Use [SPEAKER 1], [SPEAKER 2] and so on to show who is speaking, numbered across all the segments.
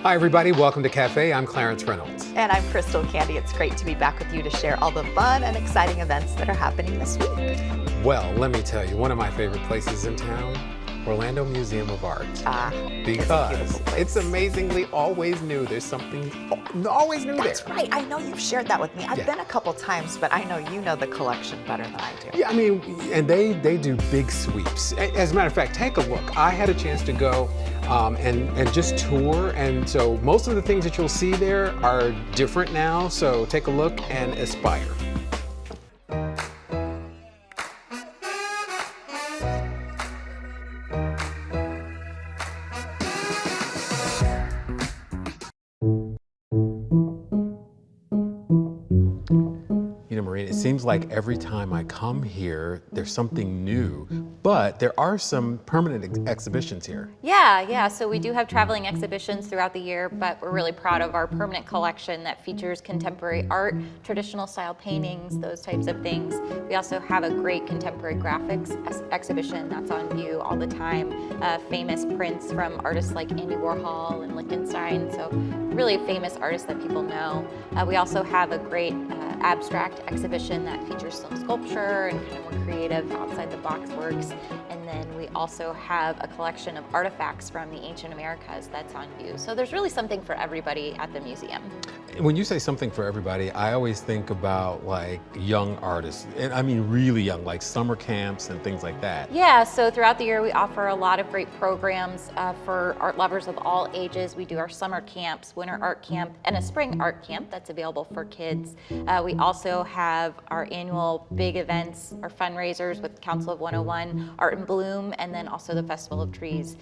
[SPEAKER 1] Hi, everybody. Welcome to Cafe. I'm Clarence Reynolds.
[SPEAKER 2] And I'm Crystal Candy. It's great to be back with you to share all the fun and exciting events that are happening this week.
[SPEAKER 1] Well, let me tell you, one of my favorite places in town, Orlando Museum of Art. Because it's amazingly always new. There's something always new there.
[SPEAKER 2] That's right. I know you've shared that with me. I've been a couple times, but I know you know the collection better than I do.
[SPEAKER 1] Yeah, I mean, and they do big sweeps. As a matter of fact, take a look. I had a chance to go and just tour, and so most of the things that you'll see there are different now. So take a look and aspire. It seems like every time I come here, there's something new, but there are some permanent exhibitions here.
[SPEAKER 3] Yeah, so we do have traveling exhibitions throughout the year, but we're really proud of our permanent collection that features contemporary art, traditional style paintings, those types of things. We also have a great contemporary graphics exhibition that's on view all the time. Famous prints from artists like Andy Warhol and Lichtenstein, so really famous artists that people know. We also have a great abstract exhibition that features some sculpture and kind of more creative outside the box works. And then we also have a collection of artifacts from the ancient Americas that's on view. So there's really something for everybody at the museum.
[SPEAKER 1] When you say something for everybody, I always think about like young artists, and I mean really young, like summer camps and things like that.
[SPEAKER 3] Yeah, so throughout the year we offer a lot of great programs for art lovers of all ages. We do our summer camps, winter art camp, and a spring art camp that's available for kids. We also have our annual big events, our fundraisers with Council of 101, Art in Bloom, and then also the Festival of Trees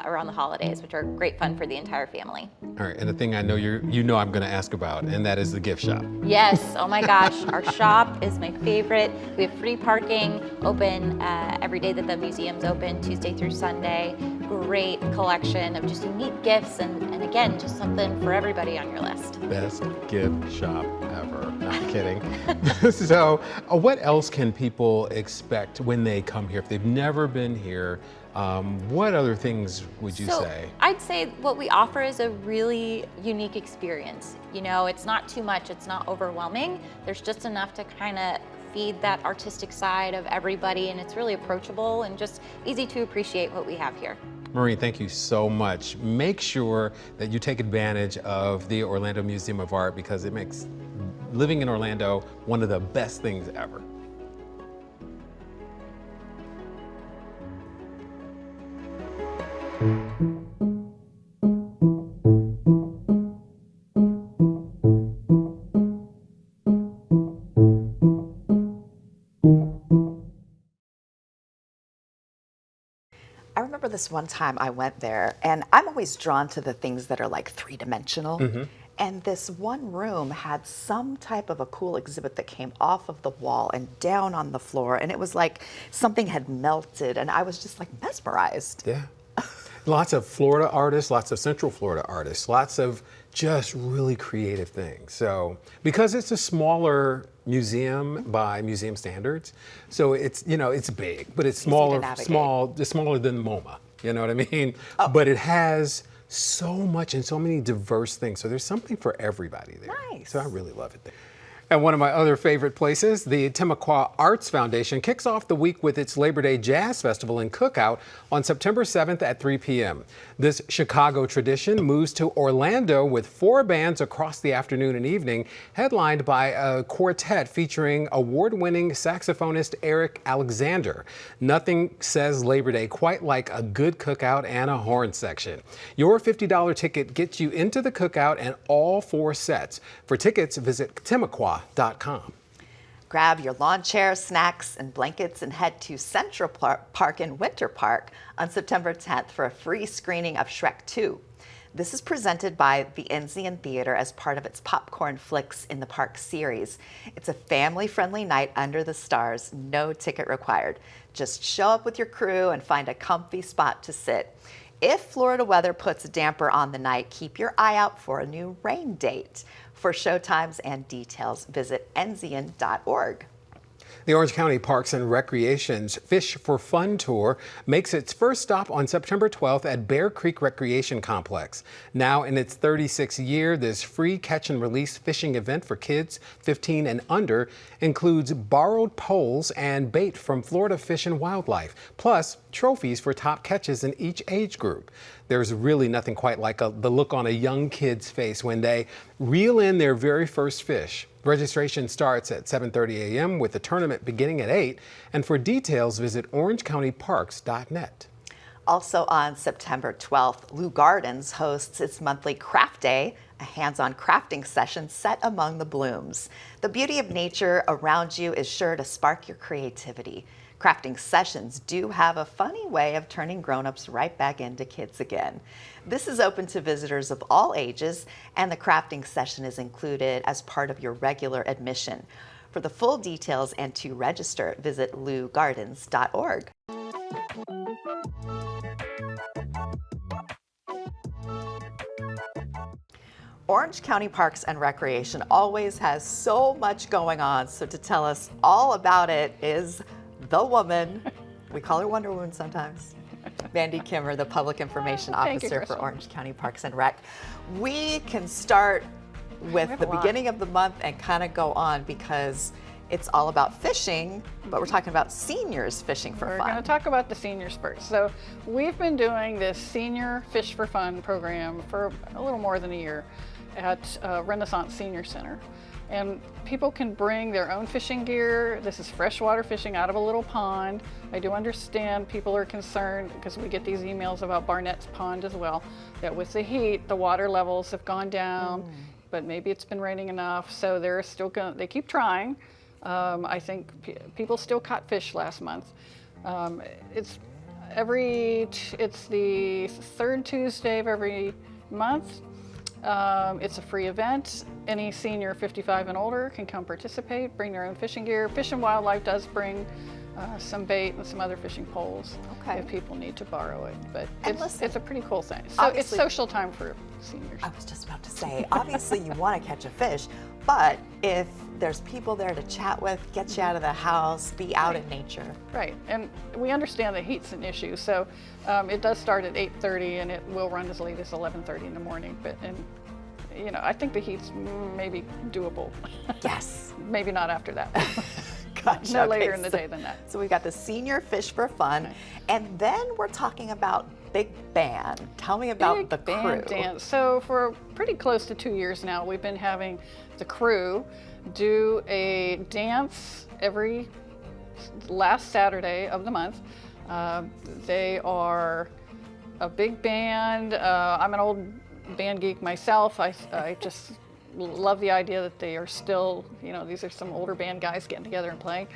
[SPEAKER 3] around the holidays, which are great fun for the entire family.
[SPEAKER 1] All right, and the thing I know you know I'm going to ask about, and that is the gift shop.
[SPEAKER 3] Yes, oh my gosh, our shop is my favorite. We have free parking, open every day that the museum's open, Tuesday through Sunday. Great collection of just unique gifts, and again, just something for everybody on your list.
[SPEAKER 1] Best gift shop ever. No, I'm kidding. So what else can people expect when they come here? If they've never been here, what other things would you say?
[SPEAKER 3] I'd say what we offer is a really unique experience. You know, it's not too much, it's not overwhelming. There's just enough to kind of feed that artistic side of everybody, and it's really approachable and just easy to appreciate what we have here.
[SPEAKER 1] Maureen, thank you so much. Make sure that you take advantage of the Orlando Museum of Art because it makes living in Orlando one of the best things ever.
[SPEAKER 2] I remember this one time I went there, and I'm always drawn to the things that are like three-dimensional. And this one room had some type of a cool exhibit that came off of the wall and down on the floor, and it was like something had melted, and I was just like mesmerized.
[SPEAKER 1] Yeah. Lots of Florida artists, lots of Central Florida artists, lots of just really creative things. So, because it's a smaller museum by museum standards, so it's, you know, it's big, but it's smaller than MoMA, you know what I mean? But it has so much and so many diverse things. So there's something for everybody there.
[SPEAKER 2] Nice.
[SPEAKER 1] So I really love it there. And one of my other favorite places, the Timucua Arts Foundation, kicks off the week with its Labor Day Jazz Festival and Cookout on September 7th at 3 p.m. This Chicago tradition moves to Orlando with 4 bands across the afternoon and evening, headlined by a quartet featuring award-winning saxophonist Eric Alexander. Nothing says Labor Day quite like a good cookout and a horn section. Your $50 ticket gets you into the cookout and all 4 sets. For tickets, visit Timucua.com.
[SPEAKER 2] Grab your lawn chairs, snacks, and blankets and head to Central Park in Winter Park on September 10th for a free screening of Shrek 2. This is presented by the Enzian Theater as part of its Popcorn Flicks in the Park series. It's a family-friendly night under the stars, no ticket required. Just show up with your crew and find a comfy spot to sit. If Florida weather puts a damper on the night, keep your eye out for a new rain date. For showtimes and details, visit enzian.org.
[SPEAKER 1] The Orange County Parks and Recreation's Fish for Fun tour makes its first stop on September 12th at Bear Creek Recreation Complex. Now in its 36th year, this free catch and release fishing event for kids 15 and under includes borrowed poles and bait from Florida Fish and Wildlife, plus trophies for top catches in each age group. There's really nothing quite like the look on a young kid's face when they reel in their very first fish. Registration starts at 7:30 a.m. with the tournament beginning at 8. And for details, visit orangecountyparks.net.
[SPEAKER 2] Also on September 12th, Lou Gardens hosts its monthly Craft Day, a hands-on crafting session set among the blooms. The beauty of nature around you is sure to spark your creativity. Crafting sessions do have a funny way of turning grown-ups right back into kids again. This is open to visitors of all ages, and the crafting session is included as part of your regular admission. For the full details and to register, visit lougardens.org. Orange County Parks and Recreation always has so much going on, so to tell us all about it is the woman, we call her Wonder Woman sometimes, Mandy Kimmer, the Public Information
[SPEAKER 4] Thank you,
[SPEAKER 2] Officer for
[SPEAKER 4] Crystal.
[SPEAKER 2] Orange County Parks and Rec. We can start with
[SPEAKER 4] have
[SPEAKER 2] the
[SPEAKER 4] a lot.
[SPEAKER 2] beginning of the month and kind of go on because it's all about fishing, but we're talking about seniors fishing for
[SPEAKER 4] We're going to
[SPEAKER 2] fun.
[SPEAKER 4] talk about the seniors first. So we've been doing this Senior Fish for Fun program for a little more than a year at Renaissance Senior Center. And people can bring their own fishing gear. This is freshwater fishing out of a little pond. I do understand people are concerned because we get these emails about Barnett's Pond as well, that with the heat, the water levels have gone down, but maybe it's been raining enough. So they're still going, they keep trying. I think people still caught fish last month. It's the third Tuesday of every month. It's a free event. Any senior 55 and older can come participate, bring their own fishing gear. Fish and Wildlife does bring some bait and some other fishing poles
[SPEAKER 2] Okay.
[SPEAKER 4] if people need to borrow it. But
[SPEAKER 2] And listen,
[SPEAKER 4] it's a pretty cool thing. So it's
[SPEAKER 2] obviously-
[SPEAKER 4] social time for seniors.
[SPEAKER 2] I was just about to say, obviously you want to catch a fish, but if there's people there to chat with, get you out of the house, be out in nature.
[SPEAKER 4] Right, and we understand the heat's an issue, so it does start at 8:30 and it will run as late as 11:30 in the morning. I think the heat's maybe doable.
[SPEAKER 2] Yes.
[SPEAKER 4] Maybe not after that.
[SPEAKER 2] Gotcha.
[SPEAKER 4] No
[SPEAKER 2] Okay,
[SPEAKER 4] later in the
[SPEAKER 2] so-
[SPEAKER 4] day than that.
[SPEAKER 2] So we've got the Senior Fish for Fun, and then we're talking about Big Band. Tell me about
[SPEAKER 4] Big
[SPEAKER 2] the
[SPEAKER 4] band
[SPEAKER 2] crew.
[SPEAKER 4] dance. So for pretty close to 2 years now, we've been having the crew do a dance every last Saturday of the month. They are a big band. I'm an old band geek myself. I just love the idea that they are still, these are some older band guys getting together and playing.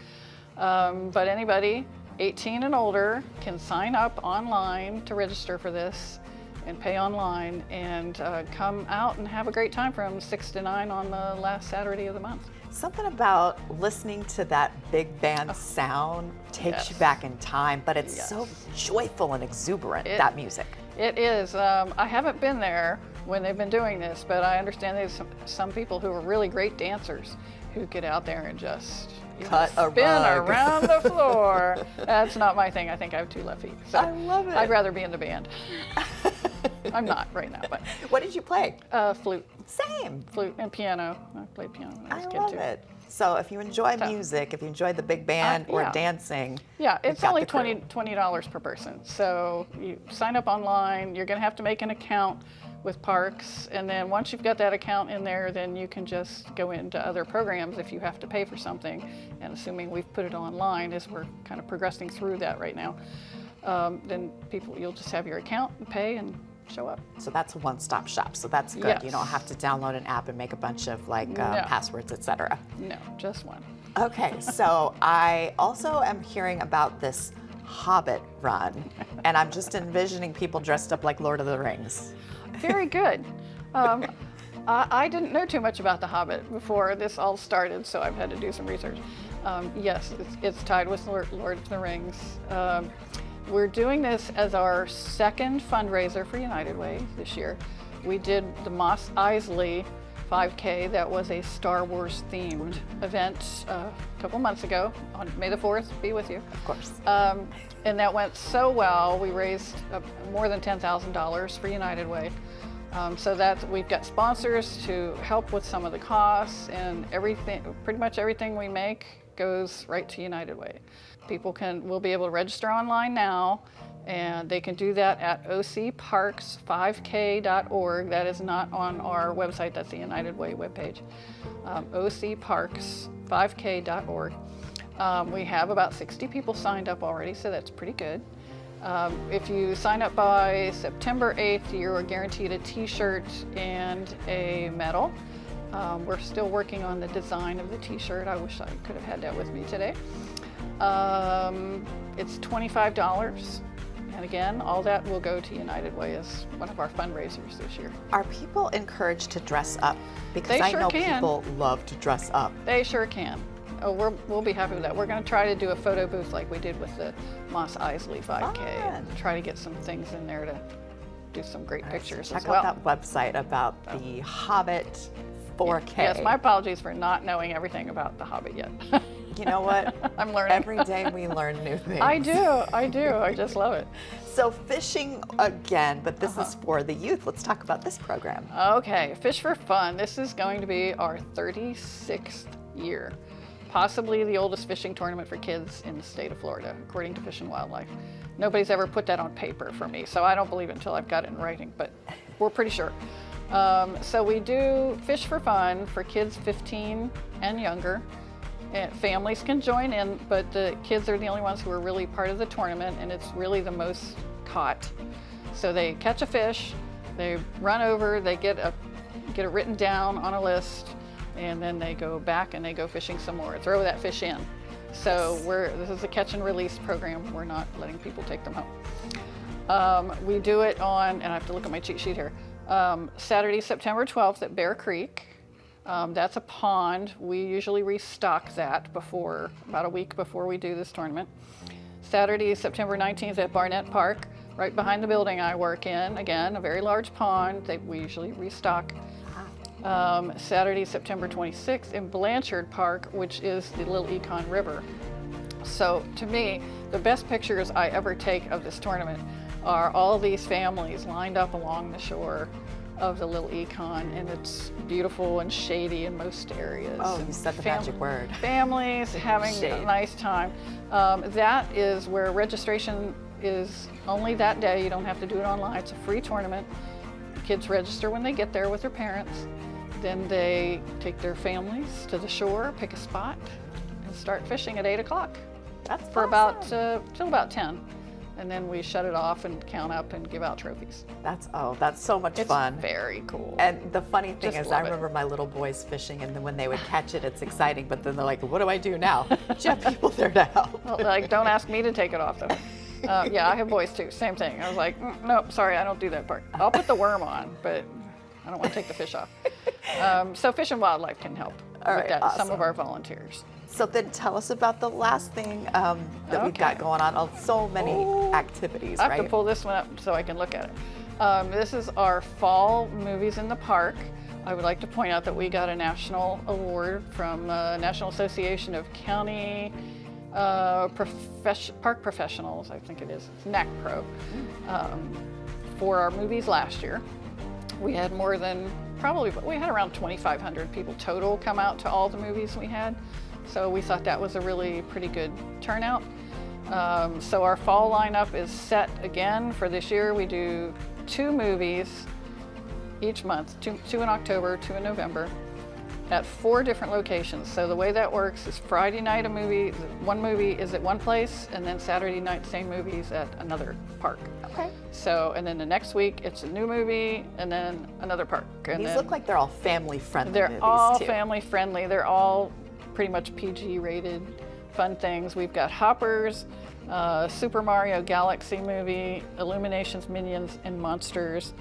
[SPEAKER 4] But anybody 18 and older can sign up online to register for this and pay online and come out and have a great time from 6 to 9 on the last Saturday of the month.
[SPEAKER 2] Something about listening to that big band sound takes you
[SPEAKER 4] Yes.
[SPEAKER 2] back in time, but it's
[SPEAKER 4] Yes.
[SPEAKER 2] so joyful and exuberant, that music.
[SPEAKER 4] It is. I haven't been there when they've been doing this, but I understand there's some people who are really great dancers who get out there and just
[SPEAKER 2] Cut a
[SPEAKER 4] spin
[SPEAKER 2] rug.
[SPEAKER 4] around the floor. That's not my thing. I think I have 2 left feet. So
[SPEAKER 2] I love it.
[SPEAKER 4] I'd rather be in the band. I'm not right now, but
[SPEAKER 2] What did you play?
[SPEAKER 4] flute and piano. I played piano when I was
[SPEAKER 2] I
[SPEAKER 4] a kid
[SPEAKER 2] love
[SPEAKER 4] too.
[SPEAKER 2] it. So if you enjoy
[SPEAKER 4] So-
[SPEAKER 2] music, if you enjoy the big band or
[SPEAKER 4] yeah.
[SPEAKER 2] dancing,
[SPEAKER 4] Yeah,
[SPEAKER 2] you've
[SPEAKER 4] it's
[SPEAKER 2] got
[SPEAKER 4] only
[SPEAKER 2] the crew.
[SPEAKER 4] $20 per person. So you sign up online. You're going to have to make an account with Parks, and then once you've got that account in there, then you can just go into other programs if you have to pay for something. And assuming we've put it online, as we're kind of progressing through that right now, then you'll just have your account and pay and show up.
[SPEAKER 2] So that's a one-stop shop. So that's good.
[SPEAKER 4] Yes.
[SPEAKER 2] You don't have to download an app and make a bunch of
[SPEAKER 4] No.
[SPEAKER 2] passwords, etc.
[SPEAKER 4] No, just one.
[SPEAKER 2] Okay, so I also am hearing about this Hobbit run, and I'm just envisioning people dressed up like Lord of the Rings.
[SPEAKER 4] Very good. I didn't know too much about The Hobbit before this all started, so I've had to do some research. Yes, it's tied with Lord of the Rings. We're doing this as our second fundraiser for United Way this year. We did the Moss Isley 5K that was a Star Wars themed event a couple months ago on May the 4th, be with you.
[SPEAKER 2] Of course.
[SPEAKER 4] And that went so well. We raised more than $10,000 for United Way. So that we've got sponsors to help with some of the costs, and everything, pretty much everything we make goes right to United Way. People will be able to register online now, and they can do that at ocparks5k.org. That is not on our website, that's the United Way webpage. ocparks5k.org. We have about 60 people signed up already, so that's pretty good. If you sign up by September 8th, you are guaranteed a t-shirt and a medal. We're still working on the design of the t-shirt. I wish I could have had that with me today. It's $25. And again, all that will go to United Way as one of our fundraisers this year.
[SPEAKER 2] Are people encouraged to dress up? Because
[SPEAKER 4] They
[SPEAKER 2] I
[SPEAKER 4] sure
[SPEAKER 2] know
[SPEAKER 4] can.
[SPEAKER 2] people love to dress up.
[SPEAKER 4] They sure can. Oh, we'll be happy with that. We're going to try to do a photo booth like we did with the Moss Isley 5K
[SPEAKER 2] Fun.
[SPEAKER 4] and try to get some things in there to do some great pictures
[SPEAKER 2] Check
[SPEAKER 4] as well.
[SPEAKER 2] out that website about the Hobbit 4K.
[SPEAKER 4] Yes, my apologies for not knowing everything about The Hobbit yet.
[SPEAKER 2] You know what?
[SPEAKER 4] I'm learning.
[SPEAKER 2] Every day we learn new things.
[SPEAKER 4] I do. I just love it.
[SPEAKER 2] So fishing again, but this
[SPEAKER 4] Uh-huh.
[SPEAKER 2] is for the youth. Let's talk about this program.
[SPEAKER 4] Okay, Fish for Fun. This is going to be our 36th year. Possibly the oldest fishing tournament for kids in the state of Florida, according to Fish and Wildlife. Nobody's ever put that on paper for me, so I don't believe it until I've got it in writing, but we're pretty sure. So we do Fish for Fun for kids 15 and younger. And families can join in, but the kids are the only ones who are really part of the tournament, and it's really the most caught. So they catch a fish, they run over, they get it written down on a list, and then they go back and they go fishing some more, throw that fish in. So this is a catch and release program. We're not letting people take them home. We do it on, and I have to look at my cheat sheet here, Saturday, September 12th at Bear Creek. That's a pond. We usually restock that about a week before we do this tournament. Saturday, September 19th at Barnett Park, right behind the building I work in. Again, a very large pond. We usually restock. Saturday, September 26th in Blanchard Park, which is the Little Econ River. So to me, the best pictures I ever take of this tournament are all these families lined up along the shore of the Little Econ, and it's beautiful and shady in most areas.
[SPEAKER 2] Oh, you
[SPEAKER 4] And
[SPEAKER 2] said the magic word.
[SPEAKER 4] Families having
[SPEAKER 2] Shade.
[SPEAKER 4] a nice time. That is where registration is only that day. You don't have to do it online. It's a free tournament. Kids register when they get there with their parents. Then they take their families to the shore, pick a spot, and start fishing at 8 o'clock.
[SPEAKER 2] That's
[SPEAKER 4] for
[SPEAKER 2] awesome.
[SPEAKER 4] till about 10. And then we shut it off and count up and give out trophies.
[SPEAKER 2] That's so much
[SPEAKER 4] It's
[SPEAKER 2] fun.
[SPEAKER 4] very cool.
[SPEAKER 2] And the funny thing
[SPEAKER 4] Just
[SPEAKER 2] is, I
[SPEAKER 4] love it.
[SPEAKER 2] remember my little boys fishing, and then when they would catch it, it's exciting. But then they're like, "What do I do now?" Do you have people there to help?
[SPEAKER 4] Well, like, don't ask me to take it off though. Yeah, I have boys too. Same thing. I was like, nope, sorry, I don't do that part. I'll put the worm on, but I don't want to take the fish off. So Fish and Wildlife can help
[SPEAKER 2] All
[SPEAKER 4] with
[SPEAKER 2] right,
[SPEAKER 4] that. Some of
[SPEAKER 2] awesome.
[SPEAKER 4] our volunteers.
[SPEAKER 2] So then, tell us about the last thing that we've got
[SPEAKER 4] Okay.
[SPEAKER 2] going on. Oh, so many
[SPEAKER 4] Ooh.
[SPEAKER 2] activities,
[SPEAKER 4] I have to
[SPEAKER 2] right?
[SPEAKER 4] pull this one up so I can look at it. This is our fall movies in the park. I would like to point out that we got a national award from the National Association of County Park Professionals, I think it is, it's NACPRO, for our movies last year. We had we had around 2,500 people total come out to all the movies we had. So we thought that was a really pretty good turnout. So our fall lineup is set again for this year. We do 2 movies each month, two in October, 2 in November, at 4 different locations. So the way that works is Friday night one movie is at one place, and then Saturday night same movies at another park.
[SPEAKER 2] Okay.
[SPEAKER 4] So, and then the next week it's a new movie and then another park. And
[SPEAKER 2] These
[SPEAKER 4] then
[SPEAKER 2] look like they're all family-friendly
[SPEAKER 4] they're
[SPEAKER 2] movies,
[SPEAKER 4] all
[SPEAKER 2] too.
[SPEAKER 4] family friendly. They're all pretty much PG rated fun things. We've got Hoppers, Super Mario Galaxy movie, Illuminations, Minions, and Monsters,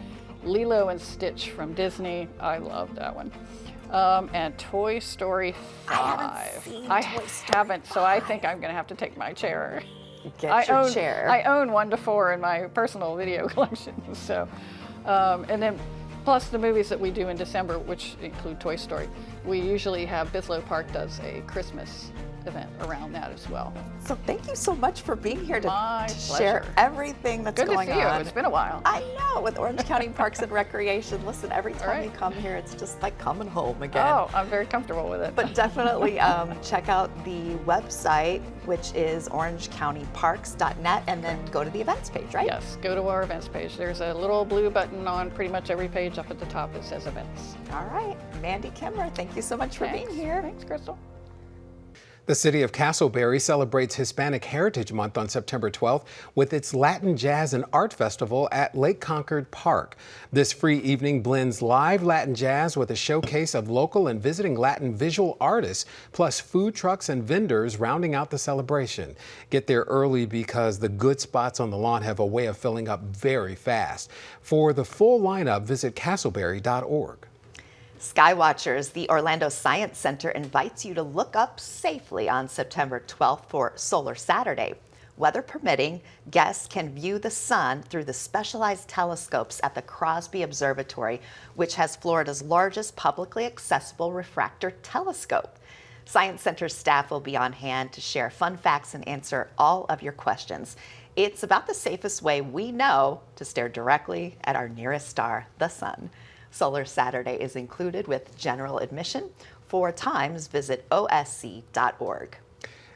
[SPEAKER 4] Lilo and Stitch from Disney. I love that one. And Toy Story 5.
[SPEAKER 2] I haven't seen Toy Story
[SPEAKER 4] haven't, so I think I'm going to have to take my chair.
[SPEAKER 2] Get your chair.
[SPEAKER 4] I own 1 to 4 in my personal video collection. So, and then Plus the movies that we do in December, which include Toy Story. We usually have Bislow Park does a Christmas event around that as well.
[SPEAKER 2] So thank you so much for being here to
[SPEAKER 4] My
[SPEAKER 2] share
[SPEAKER 4] pleasure.
[SPEAKER 2] everything that's
[SPEAKER 4] Good to
[SPEAKER 2] going
[SPEAKER 4] see you.
[SPEAKER 2] on.
[SPEAKER 4] It's been a while.
[SPEAKER 2] I know, with Orange County Parks and Recreation. Listen, every time
[SPEAKER 4] right.
[SPEAKER 2] you come here, it's just like coming home again.
[SPEAKER 4] Oh, I'm very comfortable with it.
[SPEAKER 2] But definitely check out the website, which is orangecountyparks.net, and then go to the events page, right?
[SPEAKER 4] Yes, go to our events page. There's a little blue button on pretty much every page up at the top that says events.
[SPEAKER 2] All right. Mandy Kimmer, thank you so much for being here.
[SPEAKER 4] Thanks, Crystal.
[SPEAKER 1] The city of Castleberry celebrates Hispanic Heritage Month on September 12th with its Latin Jazz and Art Festival at Lake Concord Park. This free evening blends live Latin jazz with a showcase of local and visiting Latin visual artists, plus food trucks and vendors rounding out the celebration. Get there early because the good spots on the lawn have a way of filling up very fast. For the full lineup, visit castleberry.org.
[SPEAKER 2] Skywatchers, the Orlando Science Center invites you to look up safely on September 12th for Solar Saturday. Weather permitting, guests can view the sun through the specialized telescopes at the Crosby Observatory, which has Florida's largest publicly accessible refractor telescope. Science Center staff will be on hand to share fun facts and answer all of your questions. It's about the safest way we know to stare directly at our nearest star, the sun. Solar Saturday is included with general admission. For times, visit osc.org.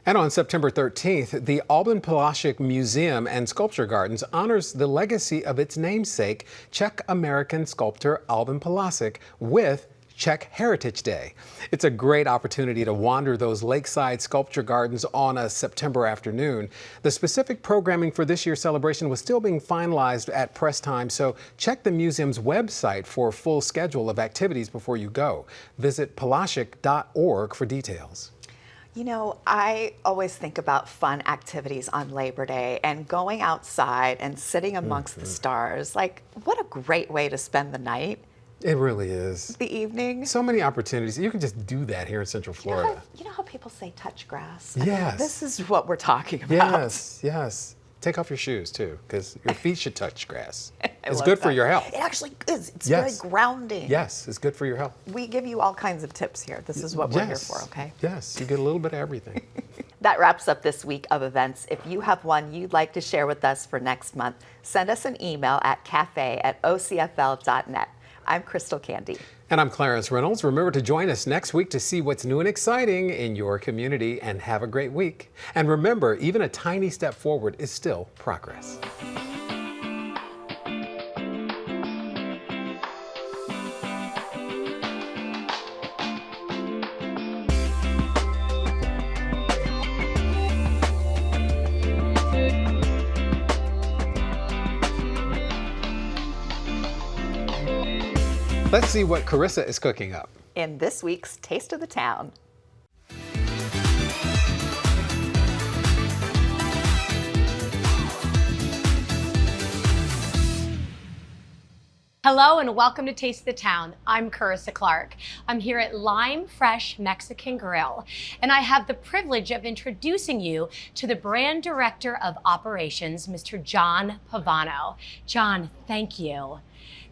[SPEAKER 1] And on September 13th, the Alban Palachuk Museum and Sculpture Gardens honors the legacy of its namesake, Czech-American sculptor Alban Palachuk, with Czech Heritage Day. It's a great opportunity to wander those lakeside sculpture gardens on a September afternoon. The specific programming for this year's celebration was still being finalized at press time, so check the museum's website for a full schedule of activities before you go. Visit palachuk.org for details.
[SPEAKER 2] You know, I always think about fun activities on Labor Day and going outside and sitting amongst the stars. Like, what a great way to spend the night.
[SPEAKER 1] It really is.
[SPEAKER 2] The evening.
[SPEAKER 1] So many opportunities. You can just do that here in Central Florida.
[SPEAKER 2] You know how people say touch grass? I mean,
[SPEAKER 1] Yes.
[SPEAKER 2] this is what we're talking about.
[SPEAKER 1] Yes, yes. Take off your shoes too, because your feet should touch grass. It's
[SPEAKER 2] love
[SPEAKER 1] good for
[SPEAKER 2] that.
[SPEAKER 1] your health.
[SPEAKER 2] It actually is. It's
[SPEAKER 1] Yes.
[SPEAKER 2] very grounding.
[SPEAKER 1] Yes, it's good for your health.
[SPEAKER 2] We give you all kinds of tips here. This is what we're here
[SPEAKER 1] Yes.
[SPEAKER 2] for, okay?
[SPEAKER 1] Yes, you get a little bit of everything.
[SPEAKER 2] That wraps up this week of events. If you have one you'd like to share with us for next month, send us an email at cafe@ocfl.net. I'm Crystal Candy.
[SPEAKER 1] And I'm Clarence Reynolds. Remember to join us next week to see what's new and exciting in your community, and have a great week. And remember, even a tiny step forward is still progress. Let's see what Carissa is cooking up.
[SPEAKER 2] In this week's Taste of the Town.
[SPEAKER 5] Hello and welcome to Taste the Town. I'm Carissa Clark. I'm here at Lime Fresh Mexican Grill, and I have the privilege of introducing you to the brand director of operations, Mr. John Pavano. John, thank you.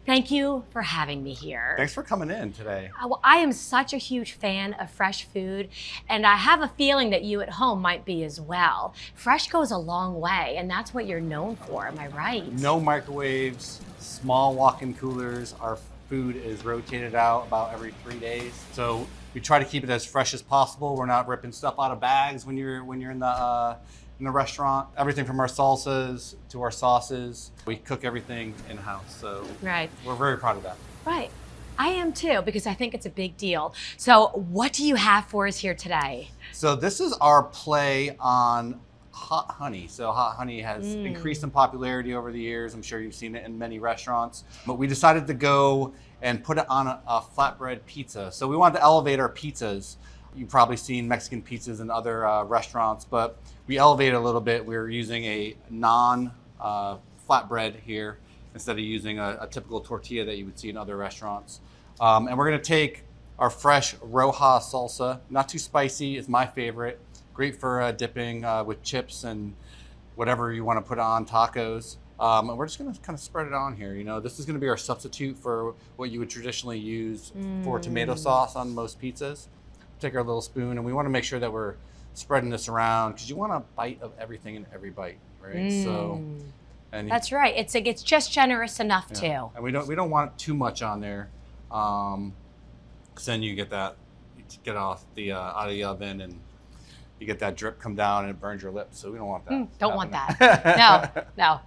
[SPEAKER 5] Thank you for having me here.
[SPEAKER 6] Thanks for coming in today.
[SPEAKER 5] Well, I am such a huge fan of fresh food, and I have a feeling that you at home might be as well. Fresh goes a long way, and that's what you're known for, am I right?
[SPEAKER 6] No microwaves, small walk-in coolers. Our food is rotated out about every 3 days. So we try to keep it as fresh as possible. We're not ripping stuff out of bags when you're in the restaurant. Everything from our salsas to our sauces. We cook everything in-house, so
[SPEAKER 5] Right.
[SPEAKER 6] we're very proud of that.
[SPEAKER 5] Right. I am too, because I think it's a big deal. So what do you have for us here today?
[SPEAKER 6] So this is our play on hot honey. So hot honey has increased in popularity over the years. I'm sure you've seen it in many restaurants. But we decided to go and put it on a flatbread pizza. So we wanted to elevate our pizzas. You've probably seen Mexican pizzas in other restaurants, but we elevate it a little bit. We're using a non-flatbread here instead of using a typical tortilla that you would see in other restaurants. And we're gonna take our fresh Roja salsa, not too spicy, is my favorite. Great for dipping with chips and whatever you wanna put on tacos. And we're just gonna kind of spread it on here. You know, this is gonna be our substitute for what you would traditionally use for tomato sauce on most pizzas. Take our little spoon, and we want to make sure that we're spreading this around because you want a bite of everything in every bite, right? So, and
[SPEAKER 5] That's right. It's like it's just generous enough too.
[SPEAKER 6] and we don't want too much on there, because then you get that, you get off the out of the oven and you get that drip come down and it burns your lips. So we don't want that.
[SPEAKER 5] Don't want
[SPEAKER 6] happening.
[SPEAKER 5] that. No.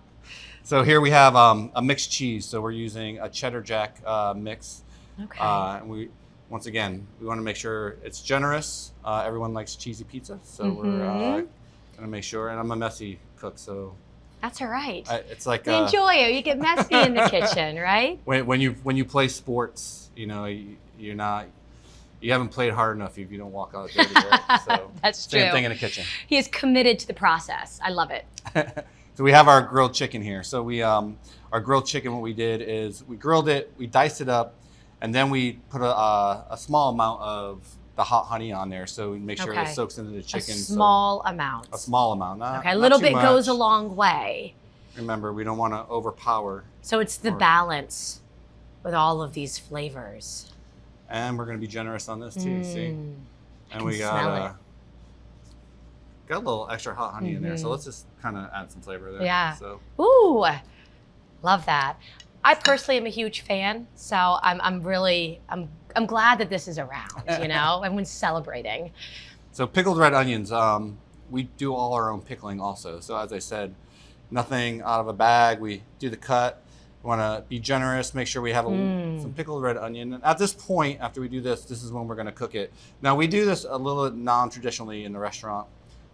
[SPEAKER 6] So here we have a mixed cheese. So we're using a cheddar jack mix.
[SPEAKER 5] Okay.
[SPEAKER 6] And we, once again, we want to make sure it's generous. Everyone likes cheesy pizza, so we're gonna make sure. And I'm a messy cook, so
[SPEAKER 5] That's all right.
[SPEAKER 6] it's like
[SPEAKER 5] We enjoy it. You get messy in the kitchen, right?
[SPEAKER 6] when you play sports, you know, you haven't played hard enough if you don't walk out dirty. Right? So
[SPEAKER 5] That's
[SPEAKER 6] same
[SPEAKER 5] true.
[SPEAKER 6] thing in the kitchen.
[SPEAKER 5] He is committed to the process. I love it.
[SPEAKER 6] So we have our grilled chicken here. So we our grilled chicken, what we did is we grilled it, we diced it up, and then we put a small amount of the hot honey on there, so we make sure
[SPEAKER 5] Okay.
[SPEAKER 6] it soaks into the chicken.
[SPEAKER 5] A small amount.
[SPEAKER 6] A small amount. Not,
[SPEAKER 5] Okay, a
[SPEAKER 6] not
[SPEAKER 5] little
[SPEAKER 6] too
[SPEAKER 5] bit goes a
[SPEAKER 6] much.
[SPEAKER 5] long way.
[SPEAKER 6] Remember, we don't want to overpower.
[SPEAKER 5] So it's the
[SPEAKER 6] Or-
[SPEAKER 5] balance with all of these flavors.
[SPEAKER 6] And we're going to be generous on this too. See, and we
[SPEAKER 5] can smell it.
[SPEAKER 6] got a little extra hot honey in there. So let's just kind of add some flavor there.
[SPEAKER 5] Yeah.
[SPEAKER 6] So
[SPEAKER 5] Ooh, love that. I personally am a huge fan, so I'm glad that this is around. You know, everyone's celebrating.
[SPEAKER 6] So pickled red onions, we do all our own pickling also. So as I said, nothing out of a bag. We do the cut. We want to be generous, make sure we have some pickled red onion. And at this point, after we do this, this is when we're going to cook it. Now we do this a little non-traditionally in the restaurant.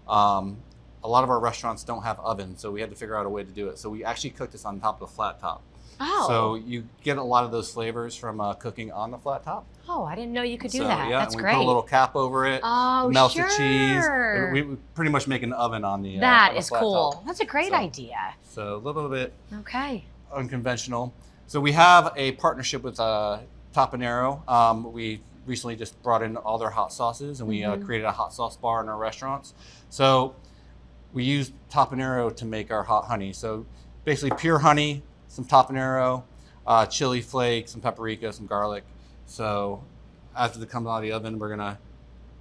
[SPEAKER 6] A lot of our restaurants don't have ovens, so we had to figure out a way to do it. So we actually cook this on top of a flat top.
[SPEAKER 5] Oh.
[SPEAKER 6] So you get a lot of those flavors from cooking on the flat top.
[SPEAKER 5] Oh, I didn't know you could do
[SPEAKER 6] So,
[SPEAKER 5] that.
[SPEAKER 6] yeah,
[SPEAKER 5] That's
[SPEAKER 6] and we
[SPEAKER 5] great.
[SPEAKER 6] put a little cap over it.
[SPEAKER 5] Oh,
[SPEAKER 6] melt the cheese.
[SPEAKER 5] sure.
[SPEAKER 6] We pretty much make an oven on the.
[SPEAKER 5] That
[SPEAKER 6] on the
[SPEAKER 5] is
[SPEAKER 6] flat
[SPEAKER 5] cool.
[SPEAKER 6] top.
[SPEAKER 5] That's a great
[SPEAKER 6] So-
[SPEAKER 5] idea.
[SPEAKER 6] So a little bit
[SPEAKER 5] Okay.
[SPEAKER 6] unconventional. So we have a partnership with Tapanero. We recently just brought in all their hot sauces, and we created a hot sauce bar in our restaurants. So we use Tapanero to make our hot honey. So basically pure honey, some Tapanero, chili flakes, some paprika, some garlic. So after it comes out of the oven, we're gonna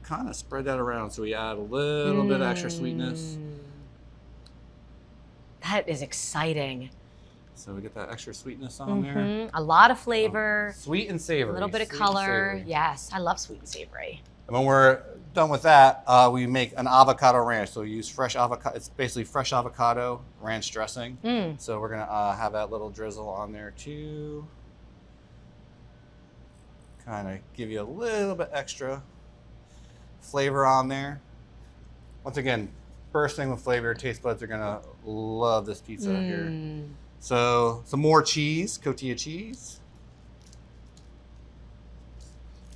[SPEAKER 6] kind of spread that around. So we add a little bit of extra sweetness.
[SPEAKER 5] That is exciting.
[SPEAKER 6] So we get that extra sweetness on there.
[SPEAKER 5] A lot of flavor,
[SPEAKER 6] Sweet and savory.
[SPEAKER 5] a little bit of
[SPEAKER 6] sweet and
[SPEAKER 5] color.
[SPEAKER 6] savory.
[SPEAKER 5] Yes, I love sweet and savory.
[SPEAKER 6] And when we're done with that, we make an avocado ranch. So we use fresh avocado. It's basically fresh avocado ranch dressing. So we're gonna have that little drizzle on there too. Kind of give you a little bit extra flavor on there. Once again, bursting with flavor. Taste buds are gonna love this pizza here. So some more cheese, cotija cheese.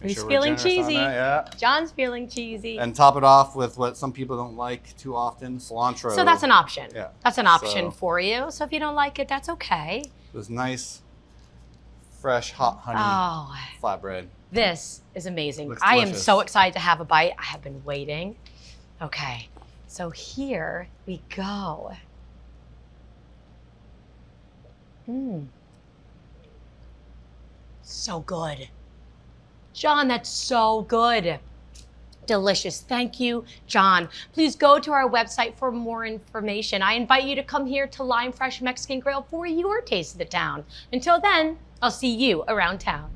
[SPEAKER 6] Make
[SPEAKER 5] He's
[SPEAKER 6] sure we're
[SPEAKER 5] feeling
[SPEAKER 6] generous on
[SPEAKER 5] cheesy.
[SPEAKER 6] that, yeah.
[SPEAKER 5] John's feeling cheesy.
[SPEAKER 6] And top it off with what some people don't like too often, cilantro.
[SPEAKER 5] So that's an option.
[SPEAKER 6] Yeah.
[SPEAKER 5] That's an option
[SPEAKER 6] So-
[SPEAKER 5] for you. So if you don't like it, that's okay.
[SPEAKER 6] This nice, fresh, hot honey
[SPEAKER 5] Oh,
[SPEAKER 6] flatbread.
[SPEAKER 5] this is amazing.
[SPEAKER 6] Looks
[SPEAKER 5] I am
[SPEAKER 6] delicious.
[SPEAKER 5] so excited to have a bite. I have been waiting. Okay, so here we go. So good. John, that's so good. Delicious. Thank you, John. Please go to our website for more information. I invite you to come here to Lime Fresh Mexican Grill for your taste of the town. Until then, I'll see you around town.